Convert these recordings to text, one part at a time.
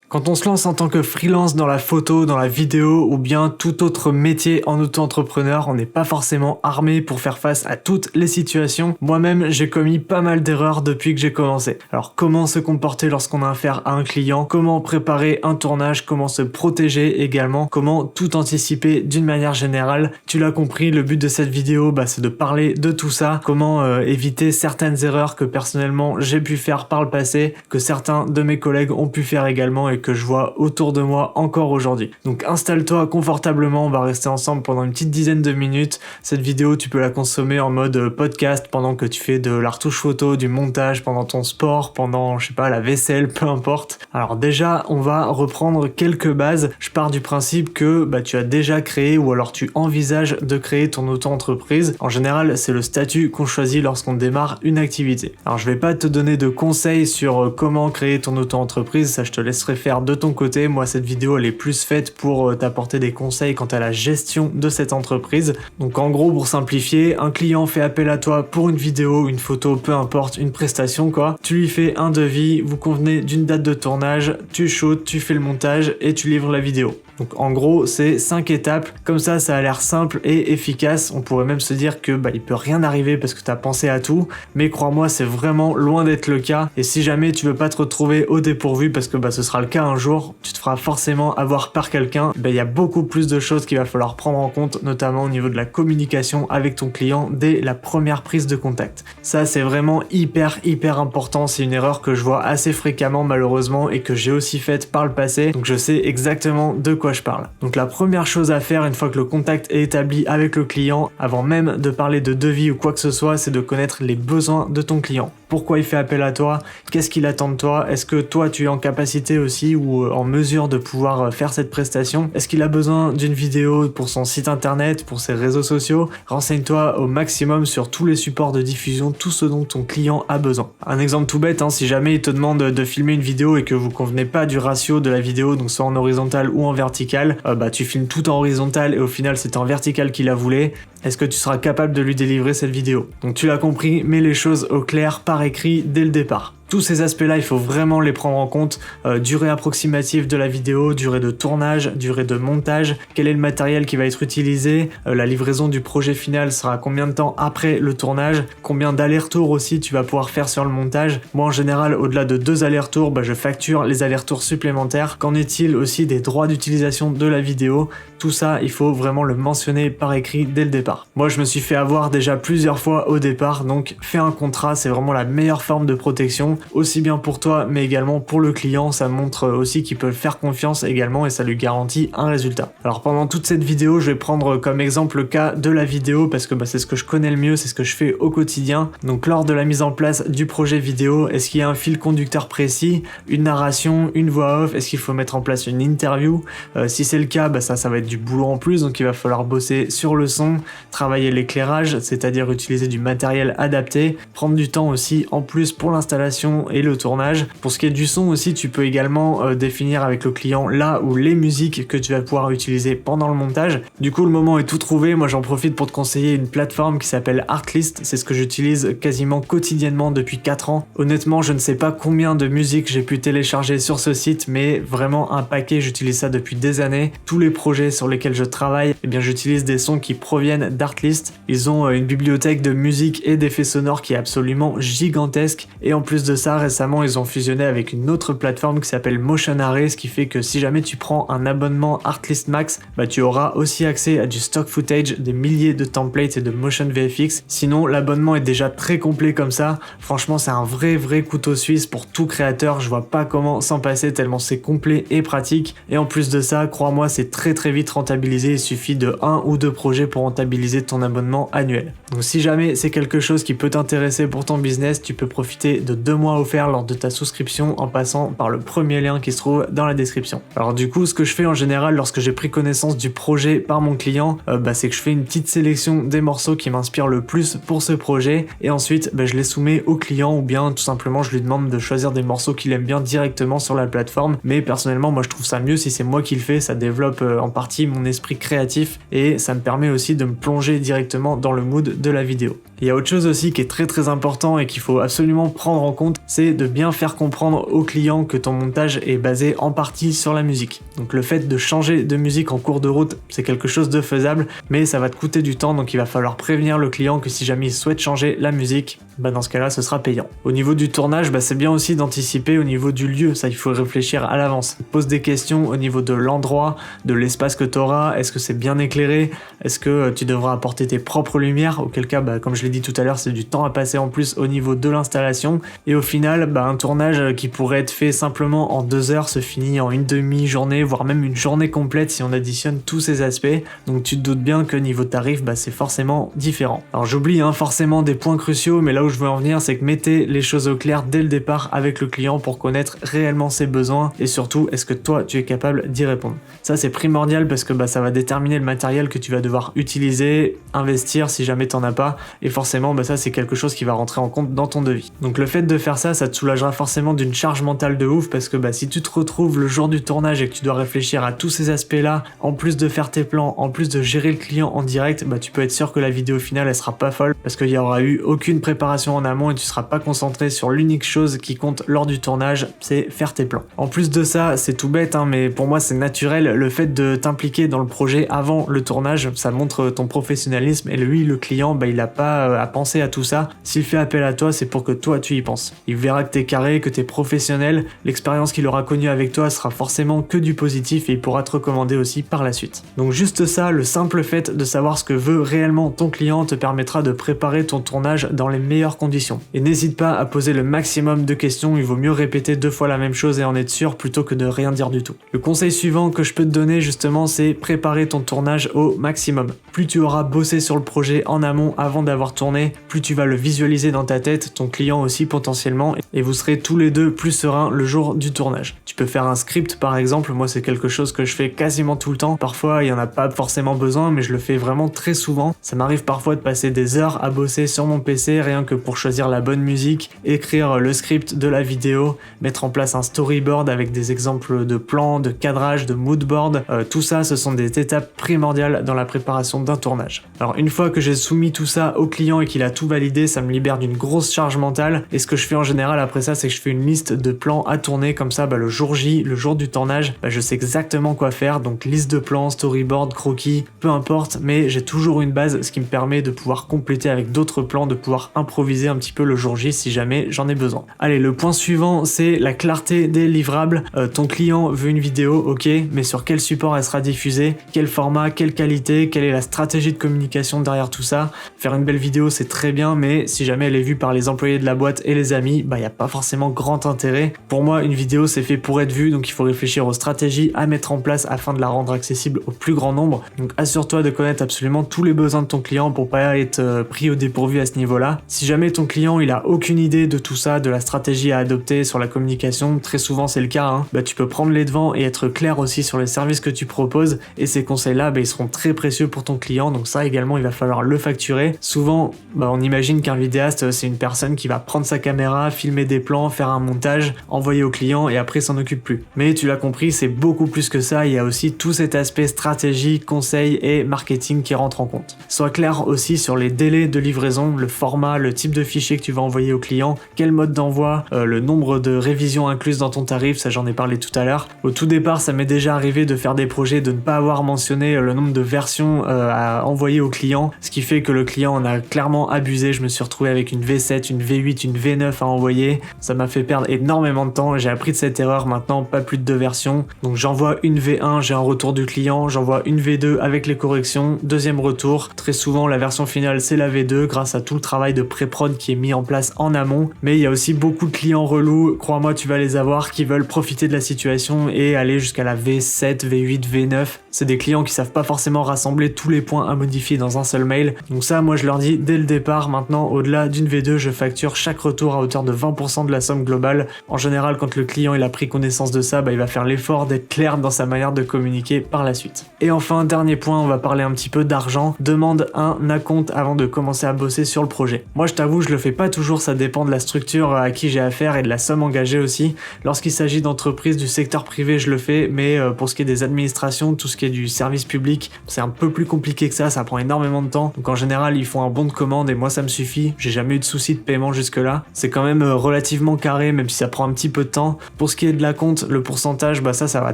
Quand on se lance en tant que freelance dans la photo, dans la vidéo ou bien tout autre métier en auto-entrepreneur, on n'est pas forcément armé pour faire face à toutes les situations. Moi-même, j'ai commis pas mal d'erreurs depuis que j'ai commencé. Alors comment se comporter lorsqu'on a affaire à un client, comment préparer un tournage, comment se protéger également, comment tout anticiper d'une manière générale. Tu l'as compris, le but de cette vidéo, c'est de parler de tout ça, comment éviter certaines erreurs que personnellement j'ai pu faire par le passé, que certains de mes collègues ont pu faire également et que je vois autour de moi encore aujourd'hui. Donc installe-toi confortablement, on va rester ensemble pendant une petite dizaine de minutes. Cette vidéo, tu peux la consommer en mode podcast pendant que tu fais de la retouche photo, du montage, pendant ton sport, pendant, la vaisselle, peu importe. Alors déjà, on va reprendre quelques bases. Je pars du principe que tu as déjà créé ou alors tu envisages de créer ton auto-entreprise. En général, c'est le statut qu'on choisit lorsqu'on démarre une activité. Alors je vais pas te donner de conseils sur comment créer ton auto-entreprise, ça je te laisserai faire de ton côté. Moi, cette vidéo elle est plus faite pour t'apporter des conseils quant à la gestion de cette entreprise. Donc en gros, pour simplifier, un client fait appel à toi pour une vidéo, une photo, peu importe, une prestation quoi. Tu lui fais un devis, vous convenez d'une date de tournage, tu shootes, tu fais le montage et tu livres la vidéo. Donc en gros, c'est 5 étapes. Comme ça a l'air simple et efficace. On pourrait même se dire que il peut rien arriver parce que tu as pensé à tout. Mais crois-moi, c'est vraiment loin d'être le cas. Et si jamais tu veux pas te retrouver au dépourvu parce que ce sera le cas un jour, tu te feras forcément avoir par quelqu'un. Il y a beaucoup plus de choses qu'il va falloir prendre en compte, notamment au niveau de la communication avec ton client dès la première prise de contact. Ça, c'est vraiment hyper important. C'est une erreur que je vois assez fréquemment malheureusement et que j'ai aussi faite par le passé. Donc je sais exactement de quoi je parle. Donc la première chose à faire une fois que le contact est établi avec le client, avant même de parler de devis ou quoi que ce soit, c'est de connaître les besoins de ton client. Pourquoi il fait appel à toi? Qu'est-ce qu'il attend de toi? Est-ce que toi tu es en capacité aussi ou en mesure de pouvoir faire cette prestation? Est-ce qu'il a besoin d'une vidéo pour son site internet, pour ses réseaux sociaux? Renseigne-toi au maximum sur tous les supports de diffusion, tout ce dont ton client a besoin. Un exemple tout bête, si jamais il te demande de filmer une vidéo et que vous convenez pas du ratio de la vidéo, donc soit en horizontal ou en vertical, tu filmes tout en horizontal et au final c'est en vertical qu'il a voulu. Est-ce que tu seras capable de lui délivrer cette vidéo? Donc tu l'as compris, mets les choses au clair par écrit dès le départ. Tous ces aspects-là, il faut vraiment les prendre en compte. Durée approximative de la vidéo, durée de tournage, durée de montage, quel est le matériel qui va être utilisé, la livraison du projet final sera combien de temps après le tournage, combien d'allers-retours aussi tu vas pouvoir faire sur le montage. Moi, en général, au-delà de 2 allers-retours, je facture les allers-retours supplémentaires. Qu'en est-il aussi des droits d'utilisation de la vidéo? Tout ça, il faut vraiment le mentionner par écrit dès le départ. Moi, je me suis fait avoir déjà plusieurs fois au départ, donc fais un contrat, c'est vraiment la meilleure forme de protection. Aussi bien pour toi mais également pour le client, ça montre aussi qu'il peut faire confiance également et ça lui garantit un résultat. Alors pendant toute cette vidéo, je vais prendre comme exemple le cas de la vidéo parce que c'est ce que je connais le mieux, c'est ce que je fais au quotidien. Donc lors de la mise en place du projet vidéo, est-ce qu'il y a un fil conducteur précis, une narration, une voix off, est-ce qu'il faut mettre en place une interview? Si c'est le cas, ça va être du boulot en plus, donc il va falloir bosser sur le son, travailler l'éclairage, c'est-à-dire utiliser du matériel adapté, prendre du temps aussi en plus pour l'installation et le tournage. Pour ce qui est du son aussi, tu peux également définir avec le client là où les musiques que tu vas pouvoir utiliser pendant le montage. Du coup, le moment est tout trouvé. Moi, j'en profite pour te conseiller une plateforme qui s'appelle Artlist. C'est ce que j'utilise quasiment quotidiennement depuis 4 ans. Honnêtement, je ne sais pas combien de musiques j'ai pu télécharger sur ce site, mais vraiment un paquet. J'utilise ça depuis des années. Tous les projets sur lesquels je travaille, j'utilise des sons qui proviennent d'Artlist. Ils ont une bibliothèque de musique et d'effets sonores qui est absolument gigantesque. Et en plus de ça, récemment ils ont fusionné avec une autre plateforme qui s'appelle Motion Array, ce qui fait que si jamais tu prends un abonnement Artlist Max, tu auras aussi accès à du stock footage, des milliers de templates et de motion VFX. Sinon l'abonnement est déjà très complet comme ça. Franchement, c'est un vrai couteau suisse pour tout créateur. Je vois pas comment s'en passer tellement c'est complet et pratique. Et en plus de ça, crois-moi, c'est très vite rentabilisé. Il suffit de 1 ou 2 projets pour rentabiliser ton abonnement annuel. Donc si jamais c'est quelque chose qui peut t'intéresser pour ton business, tu peux profiter de 2 mois offerts lors de ta souscription en passant par le premier lien qui se trouve dans la description. Alors du coup, ce que je fais en général lorsque j'ai pris connaissance du projet par mon client, c'est que je fais une petite sélection des morceaux qui m'inspirent le plus pour ce projet et ensuite je les soumets au client ou bien tout simplement je lui demande de choisir des morceaux qu'il aime bien directement sur la plateforme. Mais personnellement, moi je trouve ça mieux si c'est moi qui le fais, ça développe en partie mon esprit créatif et ça me permet aussi de me plonger directement dans le mood de la vidéo. Il y a autre chose aussi qui est très important et qu'il faut absolument prendre en compte, c'est de bien faire comprendre au client que ton montage est basé en partie sur la musique. Donc le fait de changer de musique en cours de route, c'est quelque chose de faisable, mais ça va te coûter du temps, donc il va falloir prévenir le client que si jamais il souhaite changer la musique, dans ce cas-là, ce sera payant. Au niveau du tournage, c'est bien aussi d'anticiper au niveau du lieu, ça il faut réfléchir à l'avance. Pose des questions au niveau de l'endroit, de l'espace que tu auras, est-ce que c'est bien éclairé, est-ce que tu devras apporter tes propres lumières, auquel cas, comme je l'ai dit tout à l'heure, c'est du temps à passer en plus au niveau de l'installation, et au final, un tournage qui pourrait être fait simplement en 2 heures se finit en une demi-journée, voire même une journée complète si on additionne tous ces aspects, donc tu te doutes bien que niveau tarif, c'est forcément différent. Alors j'oublie forcément des points cruciaux, mais là où je veux en venir, c'est que mettez les choses au clair dès le départ avec le client pour connaître réellement ses besoins, et surtout, est-ce que toi, tu es capable d'y répondre. Ça, c'est primordial parce que ça va déterminer le matériel que tu vas devoir utiliser, investir si jamais t'en as pas, et forcément, ça, c'est quelque chose qui va rentrer en compte dans ton devis. Donc le fait de faire ça, ça te soulagera forcément d'une charge mentale de ouf, parce que si tu te retrouves le jour du tournage et que tu dois réfléchir à tous ces aspects-là, en plus de faire tes plans, en plus de gérer le client en direct, tu peux être sûr que la vidéo finale, elle sera pas folle, parce qu'il y aura eu aucune préparation en amont et tu seras pas concentré sur l'unique chose qui compte lors du tournage, c'est faire tes plans. En plus de ça, c'est tout bête, mais pour moi c'est naturel, le fait de t'impliquer dans le projet avant le tournage, ça montre ton professionnalisme, et lui, le client, il a pas à penser à tout ça. S'il fait appel à toi, c'est pour que toi tu y penses. Il verra que t'es carré, que t'es professionnel, l'expérience qu'il aura connue avec toi sera forcément que du positif et il pourra te recommander aussi par la suite. Donc juste ça, le simple fait de savoir ce que veut réellement ton client te permettra de préparer ton tournage dans les meilleures conditions. Et n'hésite pas à poser le maximum de questions, il vaut mieux répéter 2 fois la même chose et en être sûr plutôt que de rien dire du tout. Le conseil suivant que je peux te donner justement, c'est préparer ton tournage au maximum. Plus tu auras bossé sur le projet en amont avant d'avoir tourné, plus tu vas le visualiser dans ta tête, ton client aussi potentiellement, et vous serez tous les deux plus sereins le jour du tournage. Tu peux faire un script par exemple, moi c'est quelque chose que je fais quasiment tout le temps, parfois il n'y en a pas forcément besoin, mais je le fais vraiment très souvent. Ça m'arrive parfois de passer des heures à bosser sur mon PC rien que pour choisir la bonne musique, écrire le script de la vidéo, mettre en place un storyboard avec des exemples de plans, de cadrage, de moodboard, tout ça ce sont des étapes primordiales dans la préparation d'un tournage. Alors une fois que j'ai soumis tout ça au client et qu'il a tout validé, ça me libère d'une grosse charge mentale, et ce que je fais en général après ça, c'est que je fais une liste de plans à tourner, comme ça le jour J, le jour du tournage, je sais exactement quoi faire, donc liste de plans, storyboard, croquis, peu importe, mais j'ai toujours une base, ce qui me permet de pouvoir compléter avec d'autres plans, de pouvoir improviser un petit peu le jour J si jamais j'en ai besoin. Allez, le point suivant, c'est la clarté des livrables. Ton client veut une vidéo, ok, mais sur quel support elle sera diffusée, quel format, quelle qualité, quelle est la stratégie de communication derrière tout ça. Faire une belle vidéo, c'est très bien, mais si jamais elle est vue par les employés de la boîte et les amis, y a pas forcément grand intérêt. Pour moi, une vidéo, c'est fait pour être vue, donc il faut réfléchir aux stratégies à mettre en place afin de la rendre accessible au plus grand nombre. Donc assure-toi de connaître absolument tous les besoins de ton client pour pas être pris au dépourvu à ce niveau-là. Si jamais ton client il a aucune idée de tout ça, de la stratégie à adopter sur la communication, très souvent c'est le cas, tu peux prendre les devants et être clair aussi sur les services que tu proposes, et ces conseils-là, ils seront très précieux pour ton client, donc ça également il va falloir le facturer. Souvent, on imagine qu'un vidéaste c'est une personne qui va prendre sa caméra, filmer des plans, faire un montage, envoyer au client et après s'en occupe plus. Mais tu l'as compris, c'est beaucoup plus que ça, il y a aussi tout cet aspect stratégie, conseil et marketing qui rentre en compte. Sois clair aussi sur les délais de livraison, le format, le type de fichier que tu vas envoyer au client, quel mode d'envoi, le nombre de révisions incluses dans ton tarif, ça j'en ai parlé tout à l'heure. Au tout départ, ça m'est déjà arrivé de faire des projets, de ne pas avoir mentionné le nombre de versions à envoyer au client, ce qui fait que le client en a clairement abusé. Je me suis retrouvé avec une V7, une V8, une V9 à envoyer, ça m'a fait perdre énormément de temps, j'ai appris de cette erreur. Maintenant pas plus de 2 versions, donc j'envoie une V1, j'ai un retour du client, j'envoie une V2 avec les corrections, deuxième retour, très souvent la version finale c'est la V2 grâce à tout le travail de pré-prod qui est mis en place en amont. Mais il y a aussi beaucoup de clients relous, crois-moi tu vas les avoir, qui veulent profiter de la situation et aller jusqu'à la V7, V8, V9. C'est des clients qui savent pas forcément rassembler tous les points à modifier dans un seul mail, donc ça moi je leur dis dès le départ. Maintenant au-delà d'une V2, je facture chaque retour à hauteur de 20% de la somme globale. En général quand le client il a pris connaissance de ça, il va faire l'effort d'être clair dans sa manière de communiquer par la suite. Et enfin, dernier point, on va parler un petit peu d'argent. Demande un acompte avant de commencer à bosser sur le projet. Moi je t'avoue, je le fais pas toujours, ça dépend de la structure à qui j'ai affaire et de la somme engagée aussi. Lorsqu'il s'agit d'entreprises du secteur privé, je le fais, mais pour ce qui est des administrations, tout ce qui est du service public, c'est un peu plus compliqué que ça prend énormément de temps. Donc en général, ils font un bon de commande et moi ça me suffit, j'ai jamais eu de soucis de paiement jusque là. C'est quand même relativement carré même si ça prend un petit peu de temps. Pour ce qui est de l'acompte, le pourcentage, bah ça va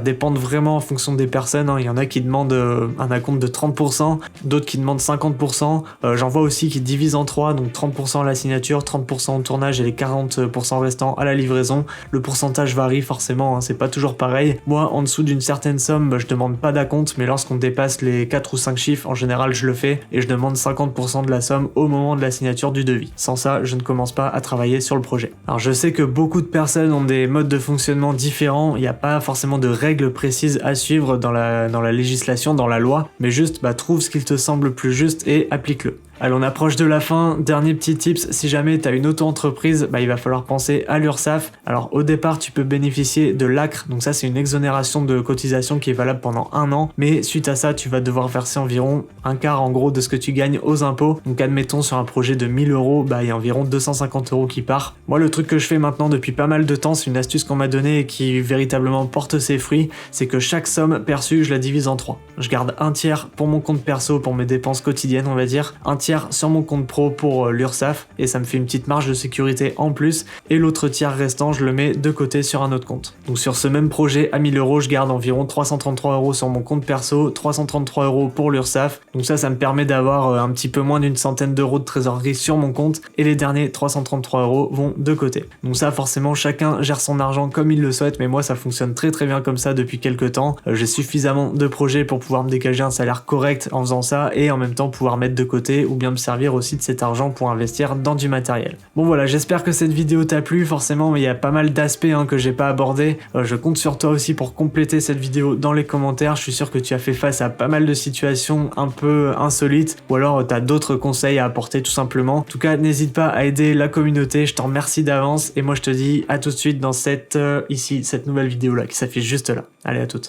dépendre vraiment en fonction des personnes, hein. Il y en a qui demandent un acompte de 30%, d'autres qui demandent 50%, j'en vois aussi qui divisent en 3, donc 30% à la signature, 30% au tournage et les 40% restants à la livraison. Le pourcentage varie forcément, hein, c'est pas toujours pareil. Moi en dessous d'une certaine somme, bah, je demande pas d'acompte, mais lorsqu'on dépasse les 4 ou 5 chiffres, en général je le fais et je demande 50% de la somme au moment de la signature du devis. Sans ça, je ne commence pas à travailler sur le projet. Alors je sais que beaucoup de personnes ont des modes de fonctionnement différents, il n'y a pas forcément de règles précises à suivre dans la législation, dans la loi, mais juste trouve ce qu'il te semble plus juste et applique-le. Allez, on approche de la fin. Dernier petit tips, si jamais tu as une auto-entreprise, il va falloir penser à l'URSSAF. Alors au départ, tu peux bénéficier de l'ACRE, donc ça c'est une exonération de cotisation qui est valable pendant 1 an, mais suite à ça, tu vas devoir verser environ un quart en gros de ce que tu gagnes aux impôts. Donc admettons sur un projet de 1000 euros, il y a environ 250 euros qui part. Moi le truc que je fais maintenant depuis pas mal de temps, c'est une astuce qu'on m'a donnée et qui véritablement porte ses fruits, c'est que chaque somme perçue, je la divise en 3. Je garde un tiers pour mon compte perso, pour mes dépenses quotidiennes on va dire, un tiers sur mon compte pro pour l'URSSAF et ça me fait une petite marge de sécurité en plus et l'autre tiers restant je le mets de côté sur un autre compte. Donc sur ce même projet à 1000 euros je garde environ 333 euros sur mon compte perso, 333 euros pour l'URSSAF, donc ça me permet d'avoir un petit peu moins d'une centaine d'euros de trésorerie sur mon compte et les derniers 333 euros vont de côté. Donc ça forcément chacun gère son argent comme il le souhaite, mais moi ça fonctionne très bien comme ça depuis quelques temps. J'ai suffisamment de projets pour pouvoir me dégager un salaire correct en faisant ça et en même temps pouvoir mettre de côté ou bien me servir aussi de cet argent pour investir dans du matériel. Bon voilà, j'espère que cette vidéo t'a plu. Forcément il y a pas mal d'aspects que j'ai pas abordés. Je compte sur toi aussi pour compléter cette vidéo dans les commentaires. Je suis sûr que tu as fait face à pas mal de situations un peu insolites ou alors tu as d'autres conseils à apporter tout simplement. En tout cas n'hésite pas à aider la communauté, je t'en remercie d'avance et moi je te dis à tout de suite dans cette nouvelle vidéo là qui s'affiche juste là. Allez, à toutes.